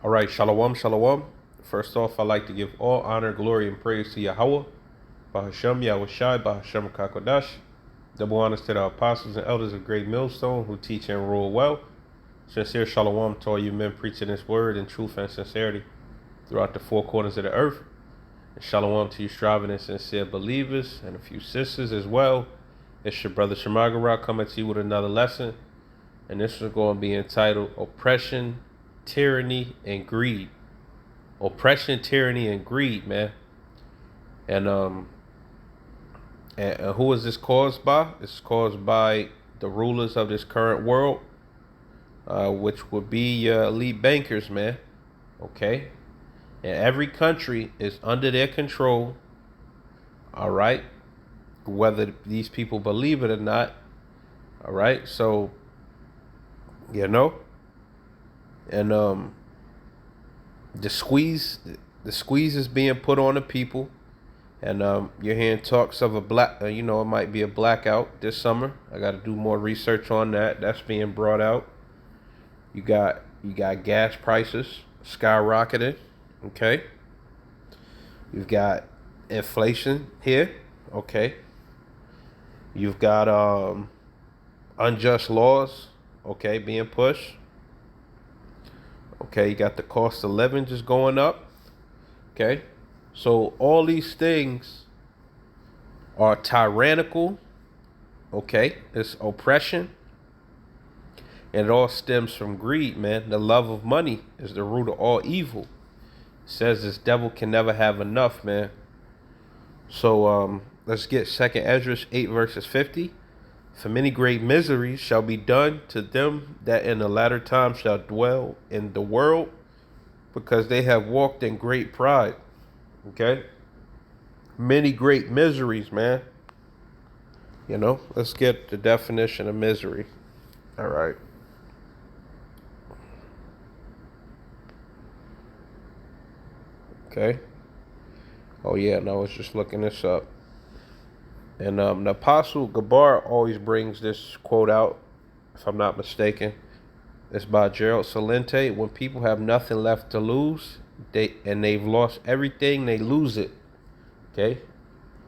All right, shalom, shalom. First off, I'd like to give all honor, glory, and praise to Yahweh, Bahashem Yahushai, Bahashem Kakodash. Double honors to the apostles and elders of Great Millstone who teach and rule well. Sincere shalom to all you men preaching this word in truth and sincerity throughout the four corners of the earth. And shalom to you striving and sincere believers and a few sisters as well. It's your brother Shemagara coming to you with another lesson. And this is going to be entitled Oppression, Tyranny, and Greed. Oppression, tyranny, and greed, man. And who is this caused by? It's caused by the rulers of this current world, which would be your elite bankers, man. Okay? And every country is under their control, all right? Whether these people believe it or not, all right? So, and the squeeze is being put on the people, and you're hearing talks of it might be a blackout this summer. I got to do more research on that. That's being brought out. You got gas prices skyrocketing. Okay. You've got inflation here. Okay. You've got unjust laws. Okay, being pushed. Okay, you got the cost of living just going up. Okay, so all these things are tyrannical. Okay, it's oppression. And it all stems from greed, man. The love of money is the root of all evil. It says this devil can never have enough, man. So let's get 2nd Ezra 8 verses 50. For many great miseries shall be done to them that in the latter time shall dwell in the world, because they have walked in great pride. Okay? Many great miseries, man. Let's get the definition of misery. All right. Okay. Oh, yeah, no, I was just looking this up. And the Apostle Gabar always brings this quote out, if I'm not mistaken. It's by Gerald Salente. When people have nothing left to lose, they've lost everything, they lose it. Okay?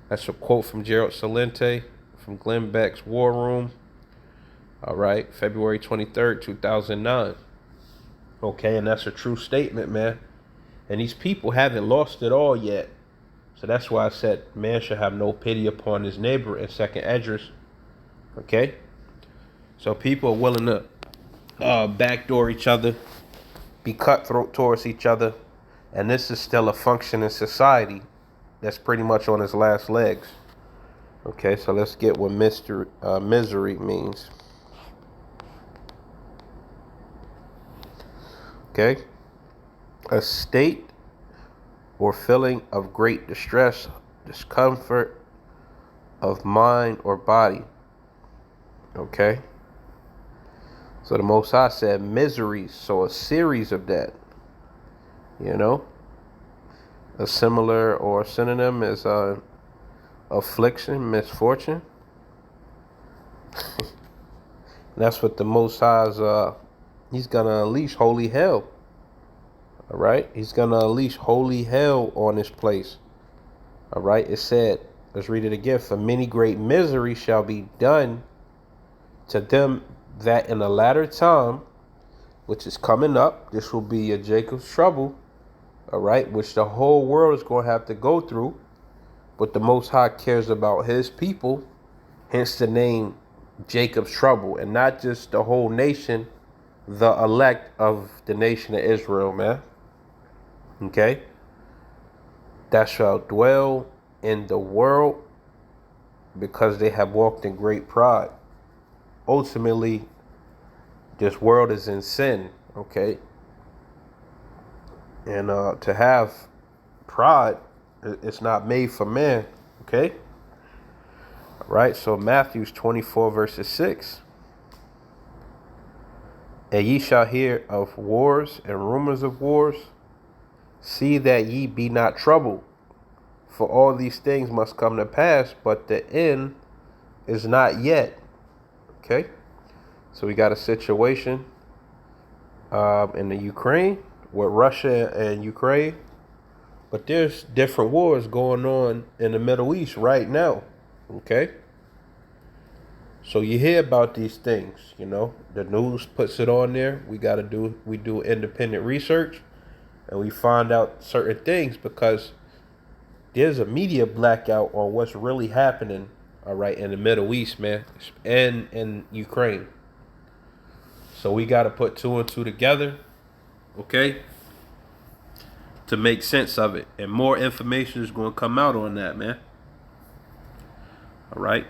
That's a quote from Gerald Salente from Glenn Beck's War Room. All right, February 23rd, 2009. Okay, and that's a true statement, man. And these people haven't lost it all yet. So that's why I said man should have no pity upon his neighbor in 2nd Esdras. Okay? So people are willing to backdoor each other, be cutthroat towards each other, and this is still a functioning society that's pretty much on its last legs. Okay, so let's get what misery means. Okay? A state or feeling of great distress, discomfort of mind or body. Okay? So the Most High said miseries, so a series of that. A similar or synonym is affliction, misfortune. That's what the Most High is, he's going to unleash holy hell. All right? He's going to unleash holy hell on this place. All right? It said, let's read it again. For many great misery shall be done to them that in the latter time, which is coming up, this will be a Jacob's trouble. All right? Which the whole world is going to have to go through. But the Most High cares about his people. Hence the name Jacob's trouble. And not just the whole nation, the elect of the nation of Israel, man. Okay? That shall dwell in the world because they have walked in great pride. Ultimately, this world is in sin, okay? And to have pride, it's not made for man, okay? All right, so Matthew 24 verses 6. And ye shall hear of wars and rumors of wars. See that ye be not troubled, for all these things must come to pass, but the end is not yet. Okay? So we got a situation in the Ukraine, with Russia and Ukraine. But there's different wars going on in the Middle East right now. Okay? So you hear about these things, the news puts it on there. We do independent research and we find out certain things because there's a media blackout on what's really happening, all right, in the Middle East, man, and in Ukraine. So we got to put two and two together, okay, to make sense of it. And more information is going to come out on that, man. All right.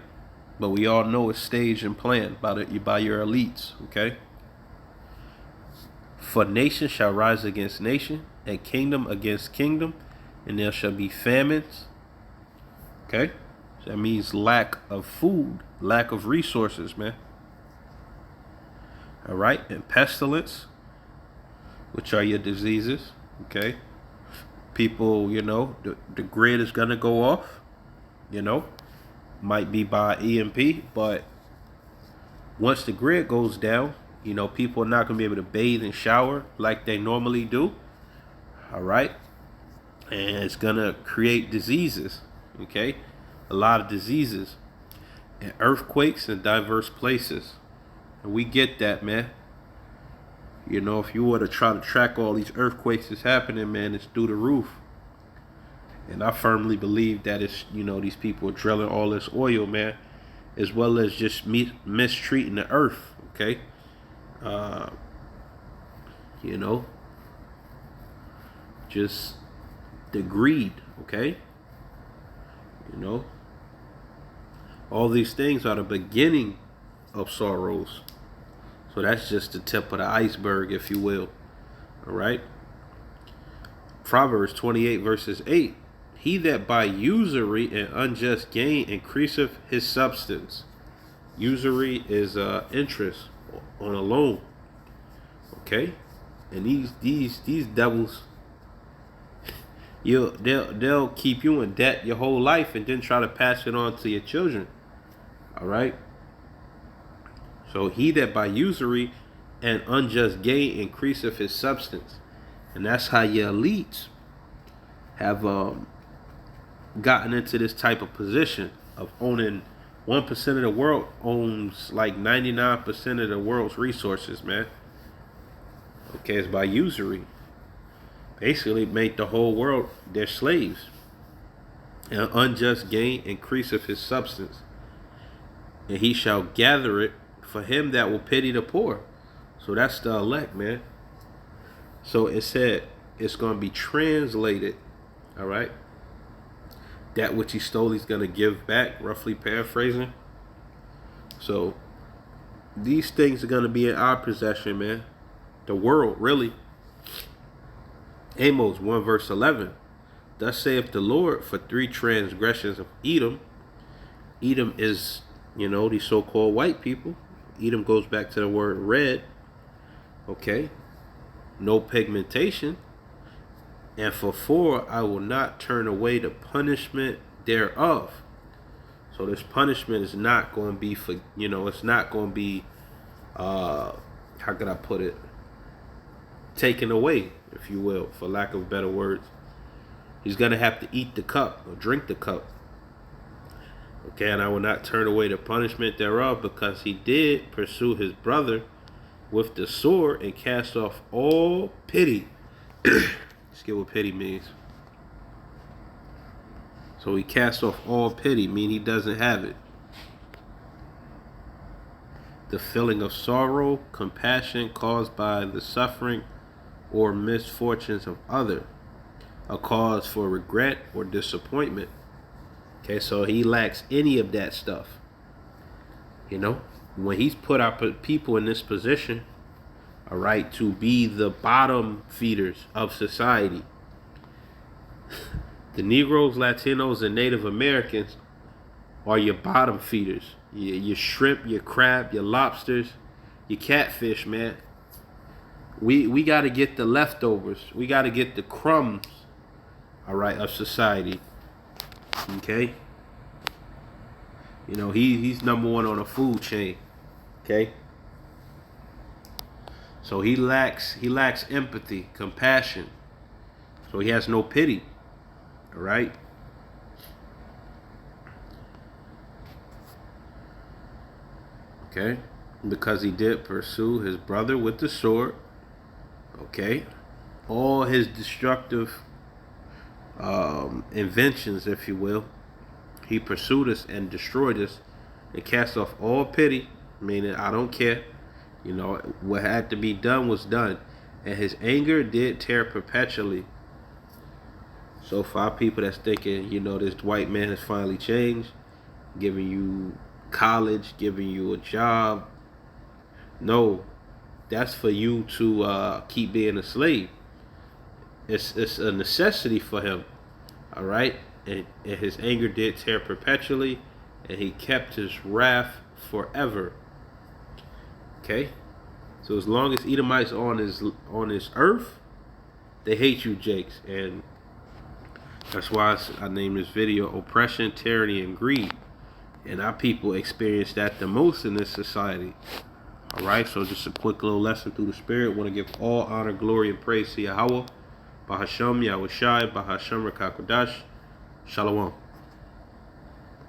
But we all know it's staged and planned by your elites, okay? For nation shall rise against nation, and kingdom against kingdom, and there shall be famines. Okay? So that means lack of food, lack of resources, man. All right? And pestilence, which are your diseases, okay? People, the grid is going to go off, might be by EMP, but once the grid goes down, people are not going to be able to bathe and shower like they normally do. All right. And it's going to create diseases. Okay. A lot of diseases and earthquakes in diverse places. And we get that, man. If you were to try to track all these earthquakes that's happening, man, it's through the roof. And I firmly believe that it's, these people are drilling all this oil, man, as well as just mistreating the earth, okay? Just the greed, okay? All these things are the beginning of sorrows. So that's just the tip of the iceberg, if you will, all right? Proverbs 28 verses 8. He that by usury and unjust gain increaseth his substance. Usury is interest on a loan. Okay? And these devils, they'll keep you in debt your whole life and then try to pass it on to your children. All right? So he that by usury and unjust gain increaseth his substance. And that's how your elites have gotten into this type of position of owning 1% of the world owns like 99% of the world's resources, man. Okay, it's by usury. Basically make the whole world their slaves. And unjust gain increaseth his substance. And he shall gather it for him that will pity the poor. So that's the elect, man. So it said it's going to be translated, all right? That which he stole, he's going to give back, roughly paraphrasing. So these things are going to be in our possession, man. The world, really. Amos 1 verse 11. Thus saith the Lord, for 3 transgressions of Edom. Edom is, these so-called white people. Edom goes back to the word red. Okay. No pigmentation. And for 4, I will not turn away the punishment thereof. So this punishment is not going to be for, it's not going to be, how could I put it? Taken away, if you will, for lack of better words. He's going to have to eat the cup or drink the cup. Okay, and I will not turn away the punishment thereof, because he did pursue his brother with the sword and cast off all pity. Let's get what pity means. So he cast off all pity, meaning he doesn't have it. The feeling of sorrow, compassion caused by the suffering or misfortunes of other, a cause for regret or disappointment. Okay, so he lacks any of that stuff. When he's put our people in this position, all right, to be the bottom feeders of society. The Negroes, Latinos, and Native Americans are your bottom feeders. Your shrimp, your crab, your lobsters, your catfish, man. We got to get the leftovers. We got to get the crumbs, all right, of society. Okay? He's number one on the food chain. Okay? So he lacks empathy, compassion. So he has no pity. All right. Okay. Because he did pursue his brother with the sword. Okay. All his destructive inventions, if you will, he pursued us and destroyed us and cast off all pity, meaning I don't care. You know, what had to be done was done. And his anger did tear perpetually. So for our people that's thinking, you know, this white man has finally changed, giving you college, giving you a job. No, that's for you to keep being a slave. It's a necessity for him. All right, and his anger did tear perpetually, and he kept his wrath forever. Okay, so as long as Edomites on this earth, they hate you, Jakes, and that's why I named this video "Oppression, Tyranny, and Greed." And our people experience that the most in this society. All right, so just a quick little lesson through the Spirit. Want to give all honor, glory, and praise to Yahweh, Bahasham, Yahushai, Bahasham, Rakakodash. Shalom.